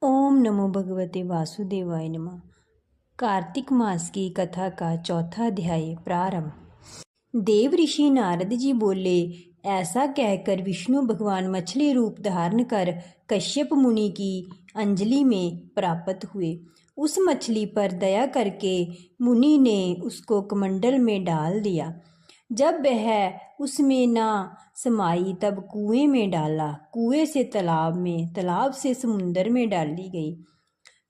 ओम नमो भगवते वासुदेवाय नमः। कार्तिक मास की कथा का चौथा अध्याय प्रारंभ। देव ऋषि नारद जी बोले, ऐसा कहकर विष्णु भगवान मछली रूप धारण कर कश्यप मुनि की अंजलि में प्राप्त हुए। उस मछली पर दया करके मुनि ने उसको कमंडल में डाल दिया। जब वह उसमें ना समाई तब कुएं में डाला, कुएं से तालाब में, तालाब से समुंदर में डाली गई।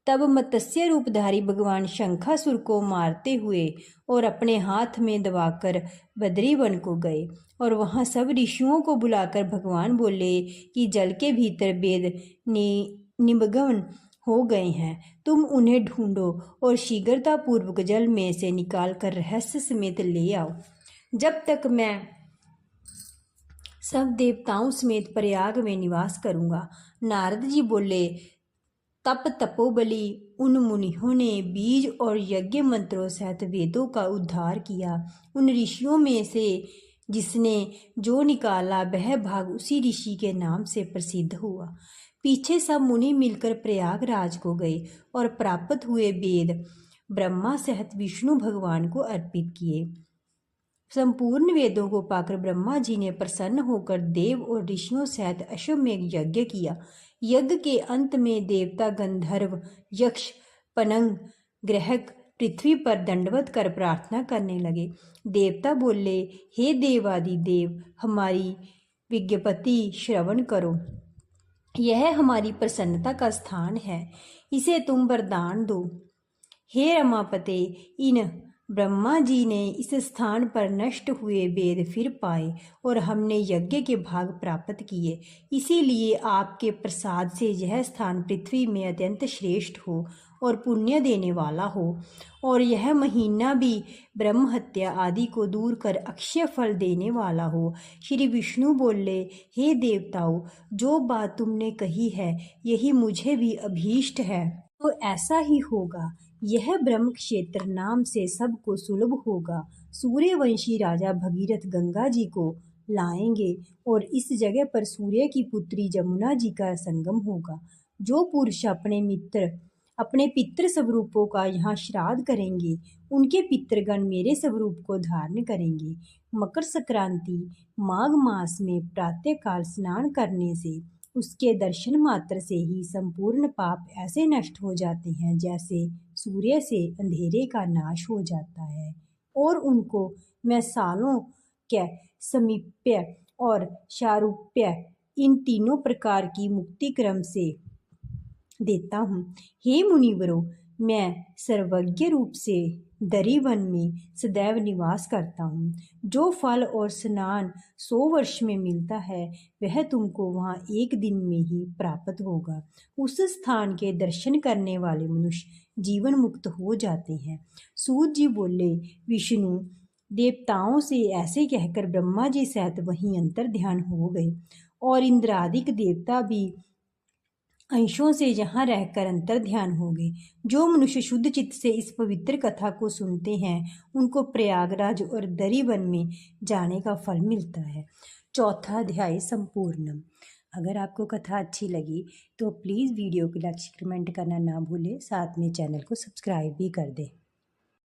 तब मत्स्य रूपधारी भगवान शंखासुर को मारते हुए और अपने हाथ में दबाकर बद्री वन को गए और वहां सब ऋषियों को बुलाकर भगवान बोले कि जल के भीतर वेद निमग्न हो गए हैं, तुम उन्हें ढूंढो और शीघ्रता पूर्वक जल में से निकाल कर रहस्य समेत ले आओ, जब तक मैं सब देवताओं समेत प्रयाग में निवास करूंगा। नारद जी बोले, तप तपोबली उन मुनियों ने बीज और यज्ञ मंत्रों सहित वेदों का उद्धार किया। उन ऋषियों में से जिसने जो निकाला वह भाग उसी ऋषि के नाम से प्रसिद्ध हुआ। पीछे सब मुनि मिलकर प्रयागराज को गए और प्राप्त हुए वेद ब्रह्मा सहित विष्णु भगवान को अर्पित किए। संपूर्ण वेदों को पाकर ब्रह्मा जी ने प्रसन्न होकर देव और ऋषियों सहित अश्वमेध यज्ञ किया। यज्ञ के अंत में देवता गंधर्व यक्ष पनंग ग्रहक पृथ्वी पर दंडवत कर प्रार्थना करने लगे। देवता बोले, हे देवादि देव, हमारी विज्ञप्ति श्रवण करो। यह हमारी प्रसन्नता का स्थान है, इसे तुम वरदान दो। हे रमापते, इन ब्रह्मा जी ने इस स्थान पर नष्ट हुए वेद फिर पाए और हमने यज्ञ के भाग प्राप्त किए। इसीलिए आपके प्रसाद से यह स्थान पृथ्वी में अत्यंत श्रेष्ठ हो और पुण्य देने वाला हो, और यह महीना भी ब्रह्म हत्या आदि को दूर कर अक्षय फल देने वाला हो। श्री विष्णु बोले, हे देवताओं, जो बात तुमने कही है यही मुझे भी अभीष्ट है, तो ऐसा ही होगा। यह ब्रह्म क्षेत्र नाम से सबको सुलभ होगा। सूर्यवंशी राजा भगीरथ गंगा जी को लाएंगे और इस जगह पर सूर्य की पुत्री जमुना जी का संगम होगा। जो पुरुष अपने पितृ स्वरूपों का यहाँ श्राद्ध करेंगे, उनके पितृगण मेरे स्वरूप को धारण करेंगे। मकर संक्रांति माघ मास में प्रातःकाल स्नान करने से उसके दर्शन मात्र से ही संपूर्ण पाप ऐसे नष्ट हो जाते हैं जैसे सूर्य से अंधेरे का नाश हो जाता है, और उनको मैं सालों के समीप्य और शारूप्य इन तीनों प्रकार की मुक्ति क्रम से देता हूँ। हे मुनिवरों, मैं सर्वज्ञ रूप से दरिवन में सदैव निवास करता हूँ। जो फल और स्नान 100 वर्ष में मिलता है वह तुमको वहाँ एक दिन में ही प्राप्त होगा। उस स्थान के दर्शन करने वाले मनुष्य जीवन मुक्त हो जाते हैं। सूत जी बोले, विष्णु देवताओं से ऐसे कहकर ब्रह्मा जी सहित वहीं अंतर ध्यान हो गए और इंद्रादिक देवता भी अंशों से यहाँ रहकर अंतर ध्यान हो गए। जो मनुष्य शुद्ध चित्त से इस पवित्र कथा को सुनते हैं उनको प्रयागराज और दरिवन में जाने का फल मिलता है। चौथा अध्याय संपूर्ण। अगर आपको कथा अच्छी लगी तो प्लीज़ वीडियो को लाइक कमेंट करना ना भूलें, साथ में चैनल को सब्सक्राइब भी कर दें।